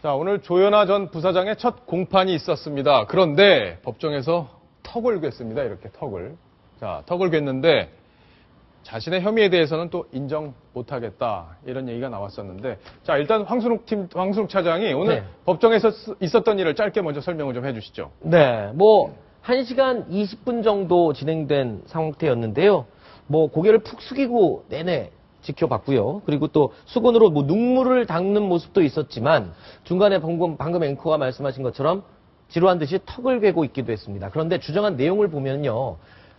자, 오늘 조현아 전 부사장의 첫 공판이 있었습니다. 그런데 법정에서 턱을 괜습니다. 이렇게 턱을. 자, 턱을 괜는데 자신의 혐의에 대해서는 또 인정 못하겠다. 이런 얘기가 나왔었는데. 자, 일단 황순욱 차장이 오늘 네. 법정에서 있었던 일을 짧게 먼저 설명을 좀 해주시죠. 네, 1시간 20분 정도 진행된 상태였는데요. 고개를 푹 숙이고 내내 지켜봤고요. 그리고 또 수건으로 눈물을 닦는 모습도 있었지만 중간에 방금 앵커가 말씀하신 것처럼 지루한 듯이 턱을 괴고 있기도 했습니다. 그런데 주장한 내용을 보면요.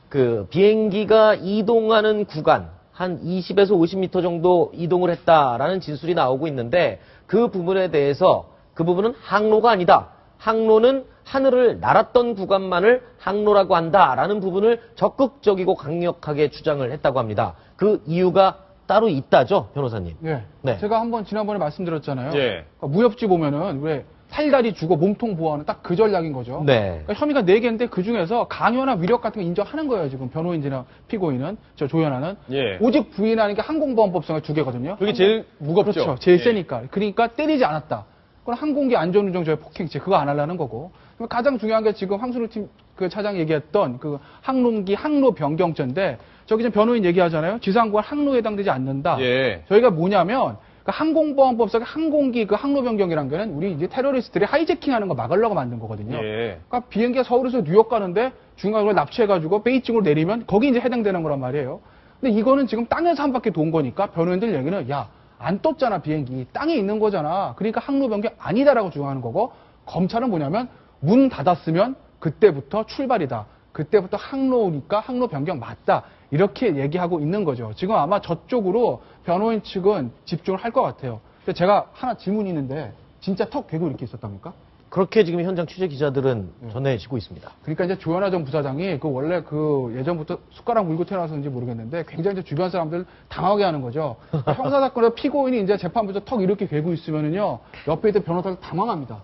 그 비행기가 이동하는 구간 한 20에서 50m 정도 이동을 했다라는 진술이 나오고 있는데 그 부분에 대해서 그 부분은 항로가 아니다. 항로는 하늘을 날았던 구간만을 항로라고 한다라는 부분을 적극적이고 강력하게 주장을 했다고 합니다. 그 이유가 따로 있다죠, 변호사님? 네. 네. 제가 한번 지난번에 말씀드렸잖아요. 예. 그러니까 무협지 보면은 왜 팔다리 주고 몸통 보호하는 딱 그 전략인 거죠. 네. 그러니까 혐의가 4개인데 그 중에서 강요나 위력 같은 거 인정하는 거예요. 지금 변호인이나 피고인은, 저 조연아는. 예. 오직 부인하는 게 항공보안법상의 2개거든요. 그게 제일 무겁죠. 그렇죠. 제일 예. 세니까. 그러니까 때리지 않았다. 그건 항공기 안전운전자의 폭행죄 그거 안 하려는 거고. 가장 중요한 게 지금 황순우 그 차장 얘기했던 그 항공기 항로 변경죄인데 저기 지금 변호인 얘기하잖아요. 지상구간 항로에 해당되지 않는다. 예. 저희가 뭐냐면 그 항공보안법상의 항공기 그 항로 변경이란 거는 우리 이제 테러리스트들이 하이제킹하는 거 막으려고 만든 거거든요. 예. 그러니까 비행기가 서울에서 뉴욕 가는데 중간으로 납치해가지고 베이징으로 내리면 거기 이제 해당되는 거란 말이에요. 근데 이거는 지금 땅에서 한 바퀴 돈 거니까 변호인들 얘기는 야, 안 떴잖아 비행기. 땅에 있는 거잖아. 그러니까 항로 변경 아니다라고 주장하는 거고 검찰은 뭐냐면 문 닫았으면 그때부터 출발이다. 그때부터 항로니까 항로 변경 맞다. 이렇게 얘기하고 있는 거죠. 지금 아마 저쪽으로 변호인 측은 집중을 할 것 같아요. 근데 제가 하나 질문이 있는데 진짜 턱 괴고 이렇게 있었답니까? 그렇게 지금 현장 취재 기자들은 전해지고 있습니다. 그러니까 이제 조현아 전 부사장이 그 원래 그 예전부터 숟가락 물고 태어나서인지 모르겠는데 굉장히 이제 주변 사람들 당하게 하는 거죠. 형사사건에서 피고인이 이제 재판부에서 턱 이렇게 괴고 있으면은요 옆에 있던 변호사들 당황합니다.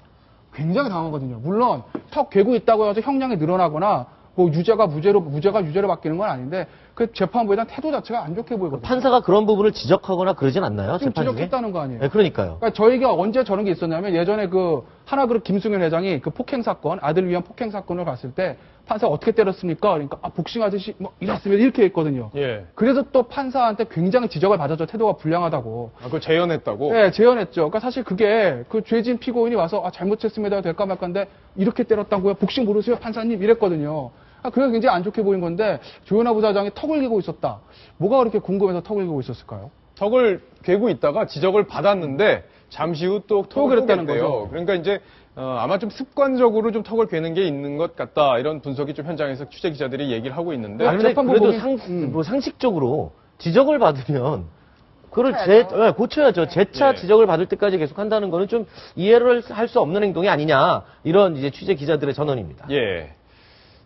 굉장히 당황하거든요. 물론 턱 괴고 있다고 해서 형량이 늘어나거나 유죄가 무죄가 유죄로 바뀌는 건 아닌데 그 재판부에 대한 태도 자체가 안 좋게 보이거든요. 판사가 그런 부분을 지적하거나 그러진 않나요? 지금 재판 중에? 지적했다는 거 아니에요? 네, 그러니까요. 그러니까 저희가 언제 저런 게 있었냐면 예전에 그 하나그룹 김승현 회장이 그 폭행 사건, 아들을 위한 폭행 사건을 봤을 때 판사가 어떻게 때렸습니까? 그러니까 복싱하듯이 이랬으면 이렇게 했거든요. 예. 그래서 또 판사한테 굉장히 지적을 받았죠. 태도가 불량하다고. 아, 그걸 재연했다고? 네, 재연했죠. 그러니까 사실 그게 그 죄진 피고인이 와서 잘못했습니다. 될까 말까인데 이렇게 때렸다고요? 복싱 모르세요? 판사님? 이랬거든요. 그게 굉장히 안 좋게 보인 건데 조현아 부사장이 턱을 괴고 있었다. 뭐가 그렇게 궁금해서 턱을 괴고 있었을까요? 턱을 괴고 있다가 지적을 받았는데 잠시 후 또 턱을 그랬다는 괜대요. 거죠. 그러니까 이제 아마 좀 습관적으로 좀 턱을 괴는 게 있는 것 같다. 이런 분석이 좀 현장에서 취재 기자들이 얘기를 하고 있는데. 아니, 근데 재판부 그래도 보기- 상식적으로 지적을 받으면 그걸 고쳐야죠. 재차 예. 지적을 받을 때까지 계속 한다는 거는 좀 이해를 할 수 없는 행동이 아니냐. 이런 이제 취재 기자들의 전언입니다. 예.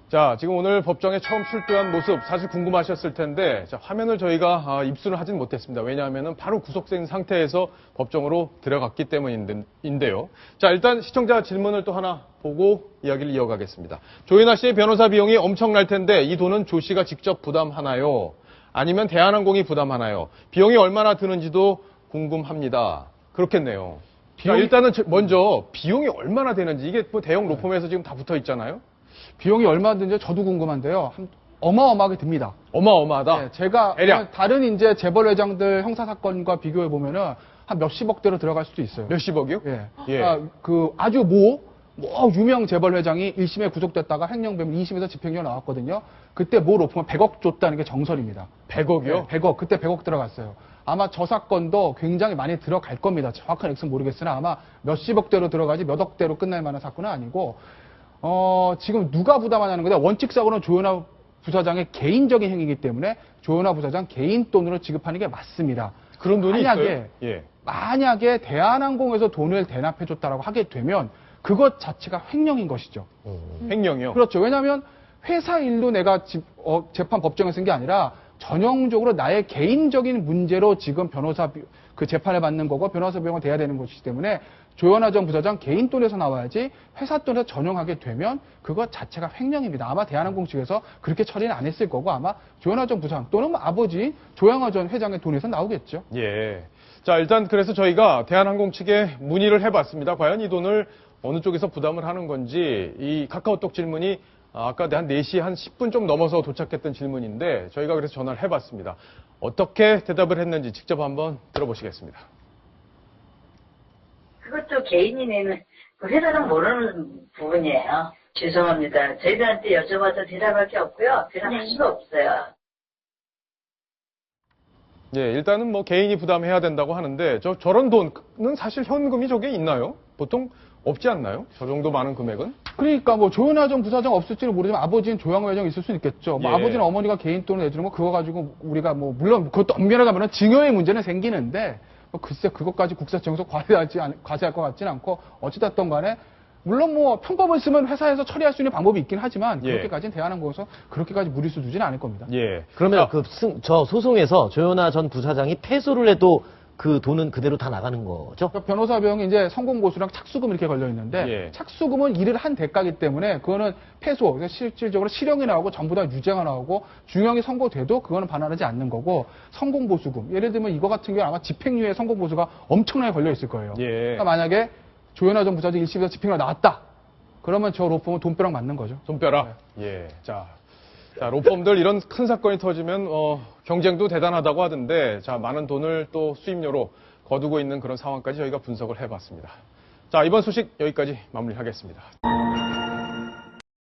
자, 지금 오늘 법정에 처음 출두한 모습 사실 궁금하셨을 텐데 자, 화면을 저희가 입수를 하진 못했습니다. 왜냐하면 바로 구속된 상태에서 법정으로 들어갔기 때문인데요. 자, 일단 시청자 질문을 또 하나 보고 이야기를 이어가겠습니다. 조현아 씨의 변호사 비용이 엄청날 텐데 이 돈은 조 씨가 직접 부담하나요? 아니면 대한항공이 부담하나요? 비용이 얼마나 드는지도 궁금합니다. 그렇겠네요. 자, 일단은 먼저 비용이 얼마나 되는지 이게 뭐 대형 로펌에서 지금 다 붙어 있잖아요. 비용이 얼마든지 저도 궁금한데요. 어마어마하게 듭니다. 어마어마하다. 네, 제가 대략 다른 이제 재벌 회장들 형사 사건과 비교해 보면은 한 몇십억대로 들어갈 수도 있어요. 몇십억이요? 예. 예. 그 아주 유명 재벌 회장이 1심에 구속됐다가 행정배면 2심에서 집행유예 나왔거든요. 그때 모 로펌은 100억 줬다는 게 정설입니다. 100억이요? 100억. 그때 100억 들어갔어요. 아마 저 사건도 굉장히 많이 들어갈 겁니다. 정확한 액수는 모르겠으나 아마 몇십억대로 들어가지 몇 억대로 끝날 만한 사건은 아니고 지금 누가 부담하냐는 건데 원칙상으로는 조현아 부사장의 개인적인 행위이기 때문에 조현아 부사장 개인 돈으로 지급하는 게 맞습니다. 그런 돈이 만약에, 있어요? 예. 만약에 대한항공에서 돈을 대납해줬다라고 하게 되면 그것 자체가 횡령인 것이죠. 횡령이요? 그렇죠. 왜냐하면 회사 일로 내가 재판 법정에 쓴 게 아니라 전형적으로 나의 개인적인 문제로 지금 그 재판을 받는 거고 변호사 비용을 대야 되는 것이기 때문에 조현아 전 부사장 개인 돈에서 나와야지 회사 돈에서 전용하게 되면 그것 자체가 횡령입니다. 아마 대한항공 측에서 그렇게 처리는 안 했을 거고 아마 조현아 전 부사장 또는 아버지 조양아 전 회장의 돈에서 나오겠죠. 예. 자, 일단 그래서 저희가 대한항공 측에 문의를 해봤습니다. 과연 이 돈을 어느 쪽에서 부담을 하는 건지, 이 카카오톡 질문이 아까 한 4시 한 10분 좀 넘어서 도착했던 질문인데 저희가 그래서 전화를 해봤습니다. 어떻게 대답을 했는지 직접 한번 들어보시겠습니다. 그것도 개인이 내는, 그 회사는 모르는 부분이에요. 죄송합니다. 저희들한테 여쭤봐도 대답할 게 없고요. 대답할 수도 없어요. 예, 일단은 뭐 개인이 부담해야 된다고 하는데 저런 돈은 사실 현금이 저게 있나요? 보통 없지 않나요? 저 정도 많은 금액은? 그러니까 뭐 조현아 전 부사장 없을지는 모르지만 아버지는 조양호 회장 있을 수 있겠죠. 뭐 예. 아버지는 어머니가 개인 돈을 내주는 거 그거 가지고 우리가 뭐 물론 그것도 엄밀하게 가면 증여의 문제는 생기는데 뭐 글쎄 그것까지 국세청에서 과세할 것 같지는 않고 어찌됐든 간에 물론 뭐 편법을 쓰면 회사에서 처리할 수 있는 방법이 있긴 하지만 예. 그렇게까지는 대한항공에서 그렇게까지 무리수 두지는 않을 겁니다. 예. 그러면 저 소송에서 조현아 전 부사장이 패소를 해도 그 돈은 그대로 다 나가는 거죠? 그러니까 변호사 비용이 이제 성공보수랑 착수금 이렇게 걸려 있는데 예. 착수금은 일을 한 대가기 때문에 그거는 패소, 그래서 실질적으로 실형이 나오고 전부 다 유죄가 나오고 중형이 선고돼도 그거는 반환하지 않는 거고 성공보수금 예를 들면 이거 같은 경우 아마 집행유예 성공보수가 엄청나게 걸려 있을 거예요. 예. 그러니까 만약에 조현아 전 부사장 1심에서 집행유예 나왔다. 그러면 저 로펌은 돈벼락 맞는 거죠. 손벼락. 예. 자, 로펌들 이런 큰 사건이 터지면 경쟁도 대단하다고 하던데 자, 많은 돈을 또 수임료로 거두고 있는 그런 상황까지 저희가 분석을 해봤습니다. 자, 이번 소식 여기까지 마무리하겠습니다.